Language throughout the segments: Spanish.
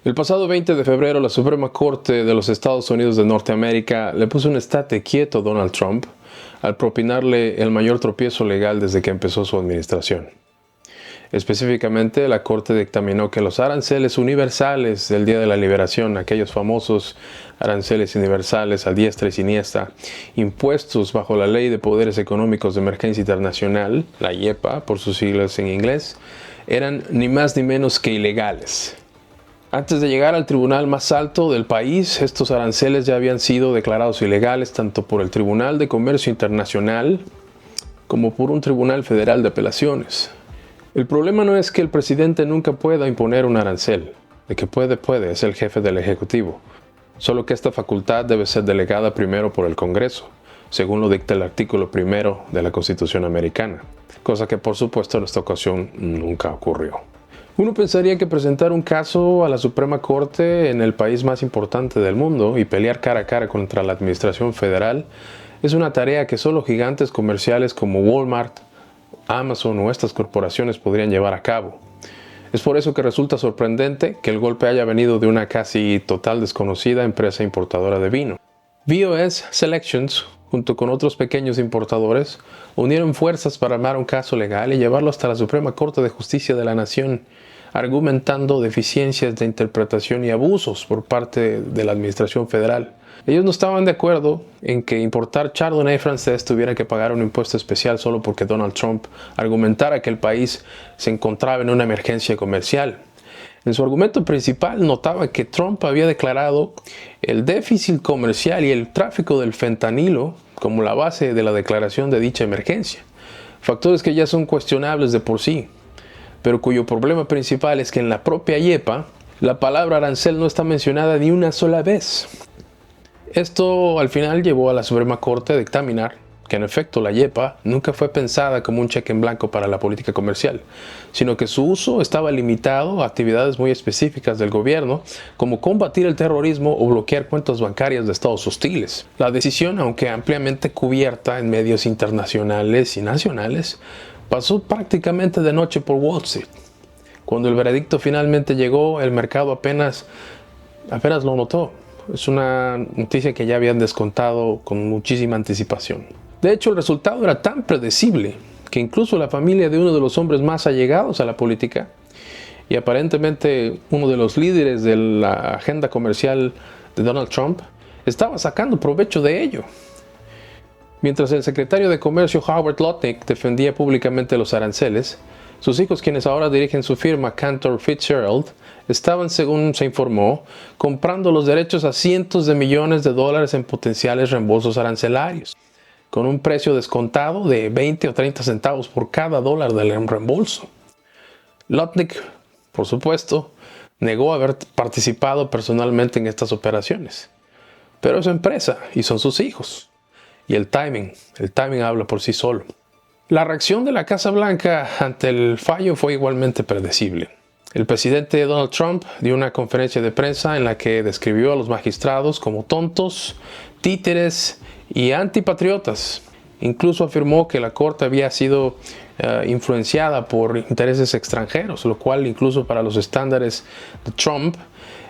El pasado 20 de febrero, la Suprema Corte de los Estados Unidos de Norteamérica le puso un estate quieto a Donald Trump al propinarle el mayor tropiezo legal desde que empezó su administración. Específicamente, la Corte dictaminó que los aranceles universales del Día de la Liberación, aquellos famosos aranceles universales a diestra y siniestra, impuestos bajo la Ley de Poderes Económicos de Emergencia Internacional, la IEPA por sus siglas en inglés, eran ni más ni menos que ilegales. Antes de llegar al tribunal más alto del país, estos aranceles ya habían sido declarados ilegales tanto por el Tribunal de Comercio Internacional como por un Tribunal Federal de Apelaciones. El problema no es que el presidente nunca pueda imponer un arancel. De que puede, es el jefe del Ejecutivo. Solo que esta facultad debe ser delegada primero por el Congreso, según lo dicta el artículo 1 de la Constitución americana, cosa que por supuesto en esta ocasión nunca ocurrió. Uno pensaría que presentar un caso a la Suprema Corte en el país más importante del mundo y pelear cara a cara contra la administración federal es una tarea que solo gigantes comerciales como Walmart, Amazon o estas corporaciones podrían llevar a cabo. Es por eso que resulta sorprendente que el golpe haya venido de una casi total desconocida empresa importadora de vino. VOS Selections, junto con otros pequeños importadores, unieron fuerzas para armar un caso legal y llevarlo hasta la Suprema Corte de Justicia de la Nación, argumentando deficiencias de interpretación y abusos por parte de la administración federal. Ellos no estaban de acuerdo en que importar Chardonnay francés tuviera que pagar un impuesto especial solo porque Donald Trump argumentara que el país se encontraba en una emergencia comercial. En su argumento principal notaba que Trump había declarado el déficit comercial y el tráfico del fentanilo como la base de la declaración de dicha emergencia, factores que ya son cuestionables de por sí, pero cuyo problema principal es que en la propia IEPA la palabra arancel no está mencionada ni una sola vez. Esto al final llevó a la Suprema Corte a dictaminar que en efecto la IEPA nunca fue pensada como un cheque en blanco para la política comercial, sino que su uso estaba limitado a actividades muy específicas del gobierno, como combatir el terrorismo o bloquear cuentas bancarias de estados hostiles. La decisión, aunque ampliamente cubierta en medios internacionales y nacionales, pasó prácticamente de noche por Wall Street. Cuando el veredicto finalmente llegó, el mercado apenas lo notó. Es una noticia que ya habían descontado con muchísima anticipación. De hecho, el resultado era tan predecible que incluso la familia de uno de los hombres más allegados a la política y aparentemente uno de los líderes de la agenda comercial de Donald Trump estaba sacando provecho de ello. Mientras el secretario de Comercio Howard Lutnick defendía públicamente los aranceles, sus hijos, quienes ahora dirigen su firma Cantor Fitzgerald, estaban, según se informó, comprando los derechos a cientos de millones de dólares en potenciales reembolsos arancelarios, con un precio descontado de 20 o 30 centavos por cada dólar del reembolso. Lutnick, por supuesto, negó haber participado personalmente en estas operaciones. Pero es su empresa y son sus hijos. Y el timing habla por sí solo. La reacción de la Casa Blanca ante el fallo fue igualmente predecible. El presidente Donald Trump dio una conferencia de prensa en la que describió a los magistrados como tontos, títeres y antipatriotas. Incluso afirmó que la corte había sido influenciada por intereses extranjeros, lo cual incluso para los estándares de Trump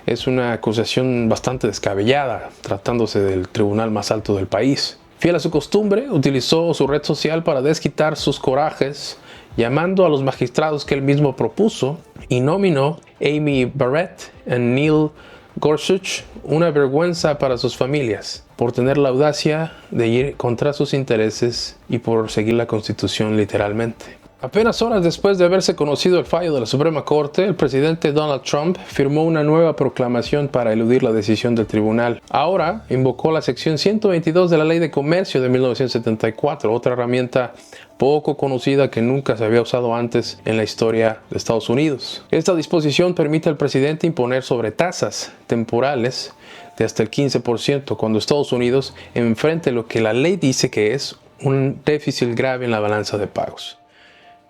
es una acusación bastante descabellada, tratándose del tribunal más alto del país. Fiel a su costumbre, utilizó su red social para desquitar sus corajes, llamando a los magistrados que él mismo propuso y nominó Amy Barrett y Neil Gorsuch una vergüenza para sus familias por tener la audacia de ir contra sus intereses y por seguir la Constitución literalmente. Apenas horas después de haberse conocido el fallo de la Suprema Corte, el presidente Donald Trump firmó una nueva proclamación para eludir la decisión del tribunal. Ahora invocó la sección 122 de la Ley de Comercio de 1974, otra herramienta poco conocida que nunca se había usado antes en la historia de Estados Unidos. Esta disposición permite al presidente imponer sobretasas temporales de hasta el 15% cuando Estados Unidos enfrente lo que la ley dice que es un déficit grave en la balanza de pagos.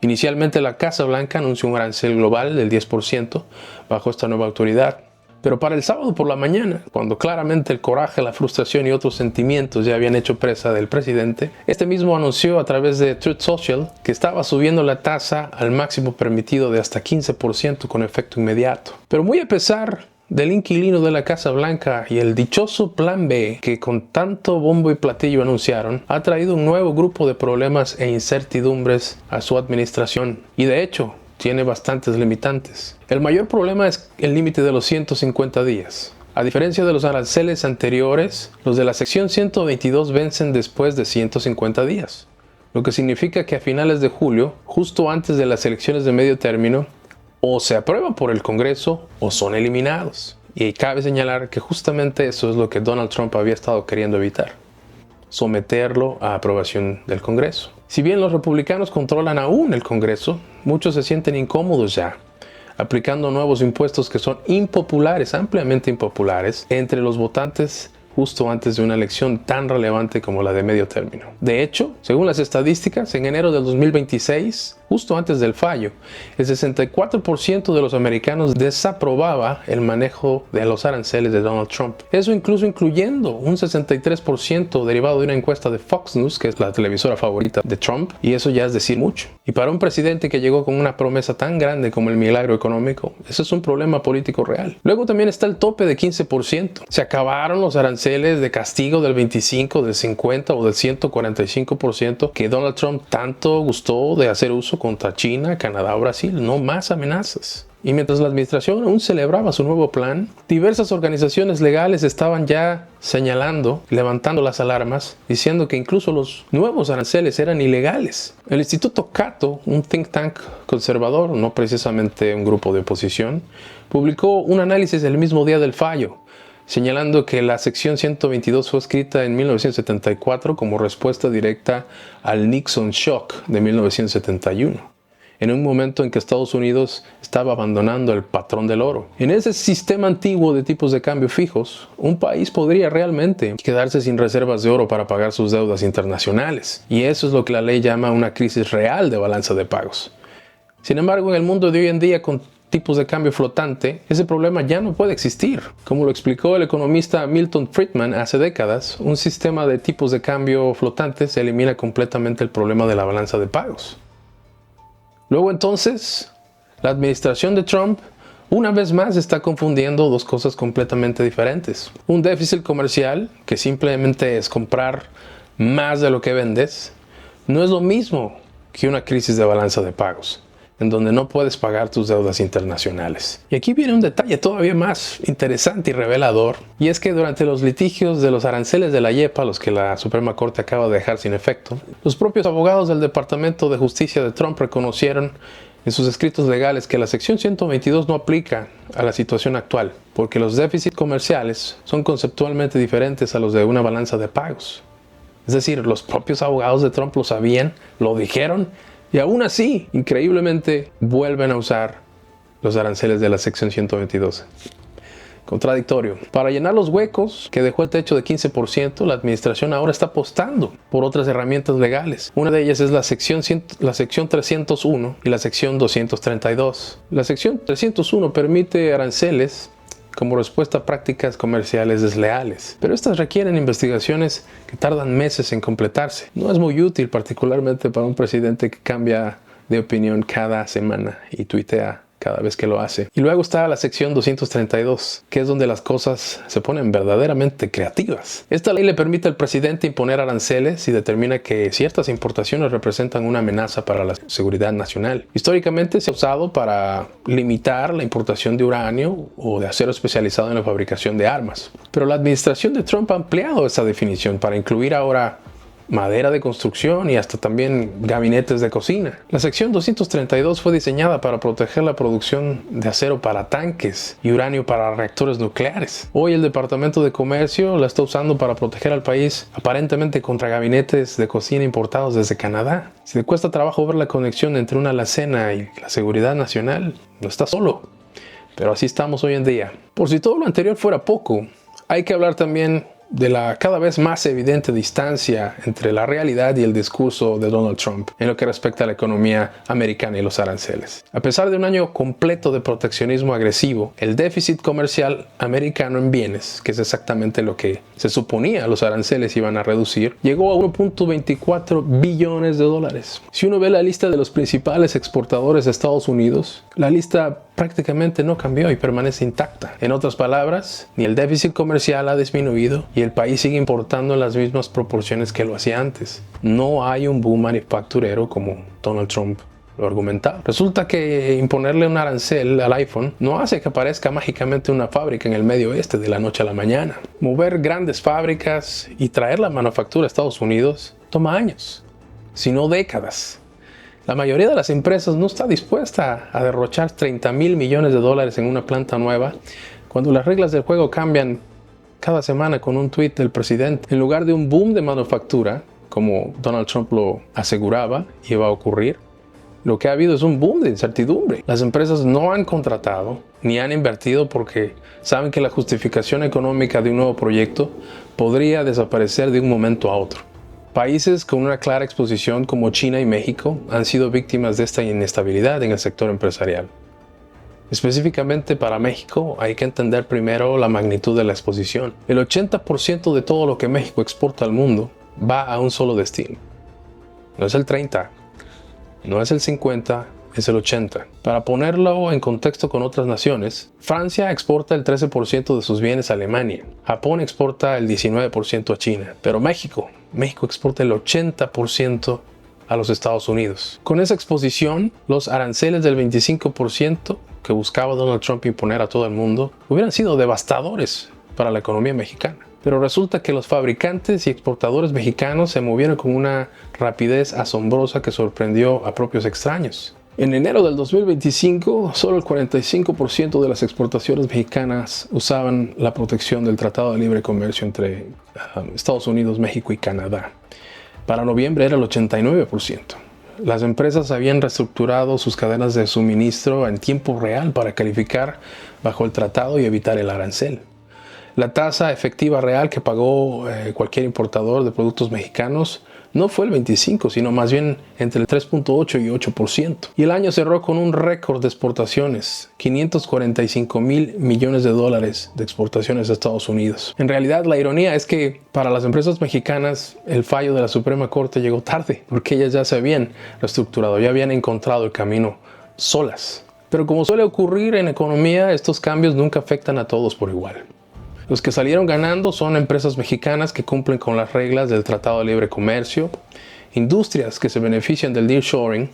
Inicialmente la Casa Blanca anunció un arancel global del 10% bajo esta nueva autoridad. Pero para el sábado por la mañana, cuando claramente el coraje, la frustración y otros sentimientos ya habían hecho presa del presidente, este mismo anunció a través de Truth Social que estaba subiendo la tasa al máximo permitido de hasta 15% con efecto inmediato. Pero muy a pesar del inquilino de la Casa Blanca y el dichoso Plan B que con tanto bombo y platillo anunciaron ha traído un nuevo grupo de problemas e incertidumbres a su administración y de hecho tiene bastantes limitantes. El mayor problema es el límite de los 150 días. A diferencia de los aranceles anteriores, los de la sección 122 vencen después de 150 días, lo que significa que a finales de julio, justo antes de las elecciones de medio término, o se aprueban por el Congreso o son eliminados. Y cabe señalar que justamente eso es lo que Donald Trump había estado queriendo evitar: someterlo a aprobación del Congreso. Si bien los republicanos controlan aún el Congreso, muchos se sienten incómodos ya, aplicando nuevos impuestos que son impopulares, ampliamente impopulares, entre los votantes justo antes de una elección tan relevante como la de medio término. De hecho, según las estadísticas, en enero del 2026, justo antes del fallo, el 64% de los americanos desaprobaba el manejo de los aranceles de Donald Trump. Eso incluso incluyendo un 63% derivado de una encuesta de Fox News, que es la televisora favorita de Trump, y eso ya es decir mucho. Y para un presidente que llegó con una promesa tan grande como el milagro económico, eso es un problema político real. Luego también está el tope de 15%. Se acabaron los aranceles de castigo del 25, del 50 o del 145% que Donald Trump tanto gustó de hacer uso contra China, Canadá o Brasil. No más amenazas. Y mientras la administración aún celebraba su nuevo plan, diversas organizaciones legales estaban ya señalando, levantando las alarmas, diciendo que incluso los nuevos aranceles eran ilegales. El Instituto Cato, un think tank conservador, no precisamente un grupo de oposición, publicó un análisis el mismo día del fallo, señalando que la sección 122 fue escrita en 1974 como respuesta directa al Nixon Shock de 1971, en un momento en que Estados Unidos estaba abandonando el patrón del oro. En ese sistema antiguo de tipos de cambio fijos, un país podría realmente quedarse sin reservas de oro para pagar sus deudas internacionales, y eso es lo que la ley llama una crisis real de balanza de pagos. Sin embargo, en el mundo de hoy en día, con tipos de cambio flotante, ese problema ya no puede existir. Como lo explicó el economista Milton Friedman hace décadas, un sistema de tipos de cambio flotantes elimina completamente el problema de la balanza de pagos. Luego entonces, la administración de Trump una vez más está confundiendo dos cosas completamente diferentes. Un déficit comercial, que simplemente es comprar más de lo que vendes, no es lo mismo que una crisis de balanza de pagos, en donde no puedes pagar tus deudas internacionales. Y aquí viene un detalle todavía más interesante y revelador, y es que durante los litigios de los aranceles de la YEPA, los que la Suprema Corte acaba de dejar sin efecto, los propios abogados del Departamento de Justicia de Trump reconocieron en sus escritos legales que la sección 122 no aplica a la situación actual, porque los déficits comerciales son conceptualmente diferentes a los de una balanza de pagos. Es decir, los propios abogados de Trump lo sabían, lo dijeron, y aún así, increíblemente, vuelven a usar los aranceles de la sección 122. Contradictorio. Para llenar los huecos que dejó el techo de 15%, la administración ahora está apostando por otras herramientas legales. Una de ellas es la sección 301 y la sección 232. La sección 301 permite aranceles como respuesta a prácticas comerciales desleales, pero estas requieren investigaciones que tardan meses en completarse. No es muy útil, particularmente para un presidente que cambia de opinión cada semana y tuitea cada vez que lo hace. Y luego está la sección 232, que es donde las cosas se ponen verdaderamente creativas. Esta ley le permite al presidente imponer aranceles y determina que ciertas importaciones representan una amenaza para la seguridad nacional. Históricamente se ha usado para limitar la importación de uranio o de acero especializado en la fabricación de armas. Pero la administración de Trump ha ampliado esa definición para incluir ahora madera de construcción y hasta también gabinetes de cocina. La sección 232 fue diseñada para proteger la producción de acero para tanques y uranio para reactores nucleares. Hoy el Departamento de Comercio la está usando para proteger al país aparentemente contra gabinetes de cocina importados desde Canadá. Si le cuesta trabajo ver la conexión entre una alacena y la seguridad nacional, no está solo. Pero así estamos hoy en día. Por si todo lo anterior fuera poco, hay que hablar también de la cada vez más evidente distancia entre la realidad y el discurso de Donald Trump en lo que respecta a la economía americana y los aranceles. A pesar de un año completo de proteccionismo agresivo, el déficit comercial americano en bienes, que es exactamente lo que se suponía los aranceles iban a reducir, llegó a 1.24 billones de dólares. Si uno ve la lista de los principales exportadores de Estados Unidos, la lista prácticamente no cambió y permanece intacta. En otras palabras, ni el déficit comercial ha disminuido y el país sigue importando en las mismas proporciones que lo hacía antes. No hay un boom manufacturero como Donald Trump lo argumentaba. Resulta que imponerle un arancel al iPhone no hace que aparezca mágicamente una fábrica en el Medio Oeste de la noche a la mañana. Mover grandes fábricas y traer la manufactura a Estados Unidos toma años, si no décadas. La mayoría de las empresas no está dispuesta a derrochar 30,000 millones de dólares en una planta nueva cuando las reglas del juego cambian cada semana con un tuit del presidente. En lugar de un boom de manufactura, como Donald Trump lo aseguraba iba a ocurrir, lo que ha habido es un boom de incertidumbre. Las empresas no han contratado ni han invertido porque saben que la justificación económica de un nuevo proyecto podría desaparecer de un momento a otro. Países con una clara exposición como China y México han sido víctimas de esta inestabilidad en el sector empresarial. Específicamente para México hay que entender primero la magnitud de la exposición. El 80% de todo lo que México exporta al mundo va a un solo destino. No es el 30, no es el 50, es el 80. Para ponerlo en contexto con otras naciones, Francia exporta el 13% de sus bienes a Alemania, Japón exporta el 19% a China, pero México exporta el 80% a los Estados Unidos. Con esa exposición, los aranceles del 25% que buscaba Donald Trump imponer a todo el mundo hubieran sido devastadores para la economía mexicana. Pero resulta que los fabricantes y exportadores mexicanos se movieron con una rapidez asombrosa que sorprendió a propios extraños. En enero del 2025, solo el 45% de las exportaciones mexicanas usaban la protección del Tratado de Libre Comercio entre Estados Unidos, México y Canadá. Para noviembre era el 89%. Las empresas habían reestructurado sus cadenas de suministro en tiempo real para calificar bajo el tratado y evitar el arancel. La tasa efectiva real que pagó cualquier importador de productos mexicanos no fue el 25%, sino más bien entre el 3.8 y 8%. Y el año cerró con un récord de exportaciones, 545,000 millones de dólares de exportaciones a Estados Unidos. En realidad, la ironía es que para las empresas mexicanas el fallo de la Suprema Corte llegó tarde, porque ellas ya se habían reestructurado, ya habían encontrado el camino solas. Pero como suele ocurrir en economía, estos cambios nunca afectan a todos por igual. Los que salieron ganando son empresas mexicanas que cumplen con las reglas del Tratado de Libre Comercio, industrias que se benefician del nearshoring,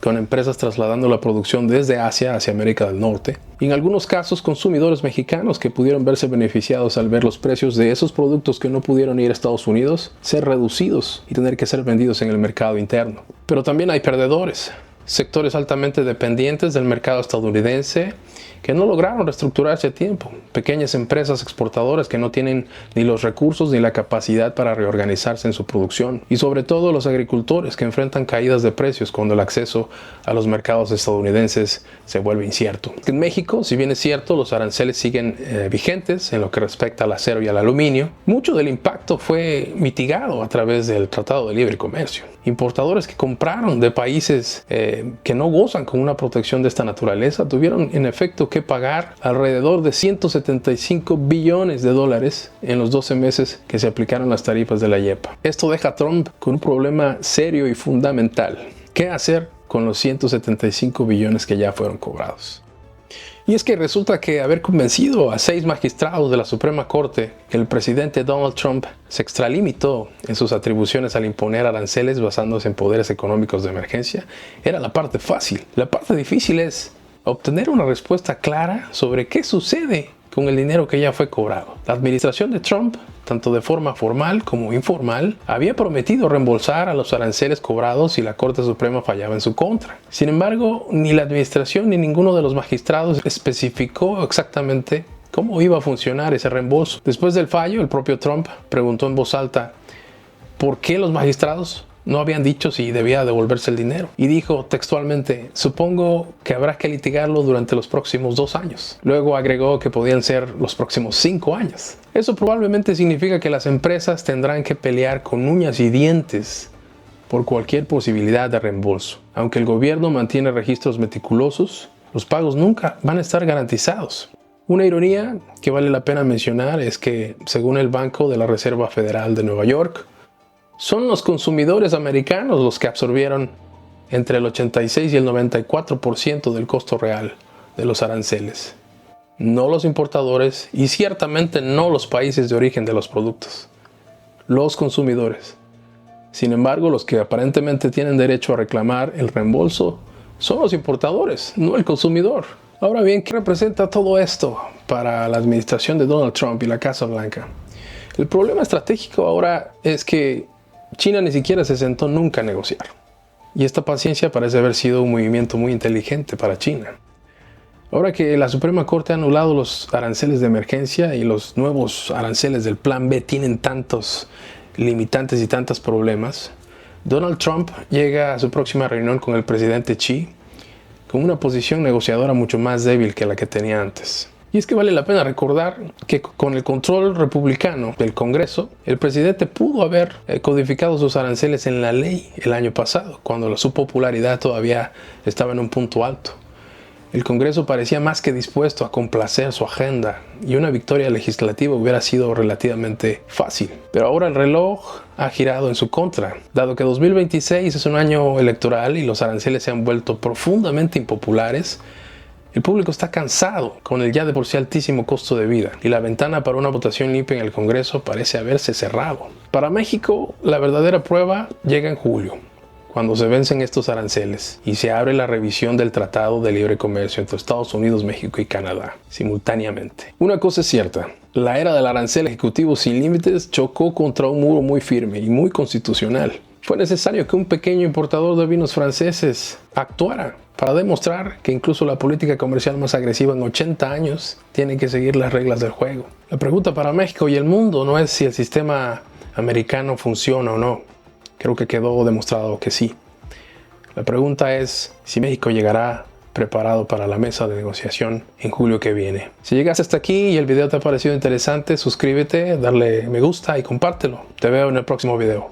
con empresas trasladando la producción desde Asia hacia América del Norte, y en algunos casos consumidores mexicanos que pudieron verse beneficiados al ver los precios de esos productos que no pudieron ir a Estados Unidos ser reducidos y tener que ser vendidos en el mercado interno. Pero también hay perdedores, sectores altamente dependientes del mercado estadounidense que no lograron reestructurarse a tiempo, pequeñas empresas exportadoras que no tienen ni los recursos ni la capacidad para reorganizarse en su producción, y sobre todo los agricultores que enfrentan caídas de precios cuando el acceso a los mercados estadounidenses se vuelve incierto. En México, si bien es cierto, los aranceles siguen vigentes en lo que respecta al acero y al aluminio, mucho del impacto fue mitigado a través del Tratado de Libre Comercio. Importadores que compraron de países que no gozan con una protección de esta naturaleza tuvieron en efecto que pagar alrededor de 175 billones de dólares en los 12 meses que se aplicaron las tarifas de la IEEPA. Esto deja a Trump con un problema serio y fundamental. ¿Qué hacer con los 175 billones que ya fueron cobrados? Y es que resulta que haber convencido a 6 magistrados de la Suprema Corte que el presidente Donald Trump se extralimitó en sus atribuciones al imponer aranceles basándose en poderes económicos de emergencia era la parte fácil. La parte difícil es obtener una respuesta clara sobre qué sucede con el dinero que ya fue cobrado. La administración de Trump, tanto de forma formal como informal, había prometido reembolsar a los aranceles cobrados si la Corte Suprema fallaba en su contra. Sin embargo, ni la administración ni ninguno de los magistrados especificó exactamente cómo iba a funcionar ese reembolso. Después del fallo, el propio Trump preguntó en voz alta ¿por qué los magistrados no habían dicho si debía devolverse el dinero. Y dijo textualmente: supongo que habrá que litigarlo durante los próximos 2 años. Luego agregó que podían ser los próximos 5 años. Eso probablemente significa que las empresas tendrán que pelear con uñas y dientes por cualquier posibilidad de reembolso. Aunque el gobierno mantiene registros meticulosos, los pagos nunca van a estar garantizados. Una ironía que vale la pena mencionar es que, según el Banco de la Reserva Federal de Nueva York, son los consumidores americanos los que absorbieron entre el 86 y el 94% del costo real de los aranceles, no los importadores y ciertamente no los países de origen de los productos, los consumidores. Sin embargo, los que aparentemente tienen derecho a reclamar el reembolso son los importadores, no el consumidor. Ahora bien, ¿qué representa todo esto para la administración de Donald Trump y la Casa Blanca? El problema estratégico ahora es que China ni siquiera se sentó nunca a negociar. Y esta paciencia parece haber sido un movimiento muy inteligente para China. Ahora que la Suprema Corte ha anulado los aranceles de emergencia y los nuevos aranceles del Plan B tienen tantos limitantes y tantos problemas, Donald Trump llega a su próxima reunión con el presidente Xi con una posición negociadora mucho más débil que la que tenía antes. Y es que vale la pena recordar que con el control republicano del Congreso, el presidente pudo haber codificado sus aranceles en la ley el año pasado, cuando su popularidad todavía estaba en un punto alto. El Congreso parecía más que dispuesto a complacer su agenda y una victoria legislativa hubiera sido relativamente fácil. Pero ahora el reloj ha girado en su contra, dado que 2026 es un año electoral y los aranceles se han vuelto profundamente impopulares. El público está cansado con el ya de por sí altísimo costo de vida y la ventana para una votación limpia en el Congreso parece haberse cerrado. Para México, la verdadera prueba llega en julio, cuando se vencen estos aranceles y se abre la revisión del Tratado de Libre Comercio entre Estados Unidos, México y Canadá simultáneamente. Una cosa es cierta: la era del arancel ejecutivo sin límites chocó contra un muro muy firme y muy constitucional. Fue necesario que un pequeño importador de vinos franceses actuara para demostrar que incluso la política comercial más agresiva en 80 años tiene que seguir las reglas del juego. La pregunta para México y el mundo no es si el sistema americano funciona o no. Creo que quedó demostrado que sí. La pregunta es si México llegará preparado para la mesa de negociación en julio que viene. Si llegaste hasta aquí y el video te ha parecido interesante, suscríbete, darle me gusta y compártelo. Te veo en el próximo video.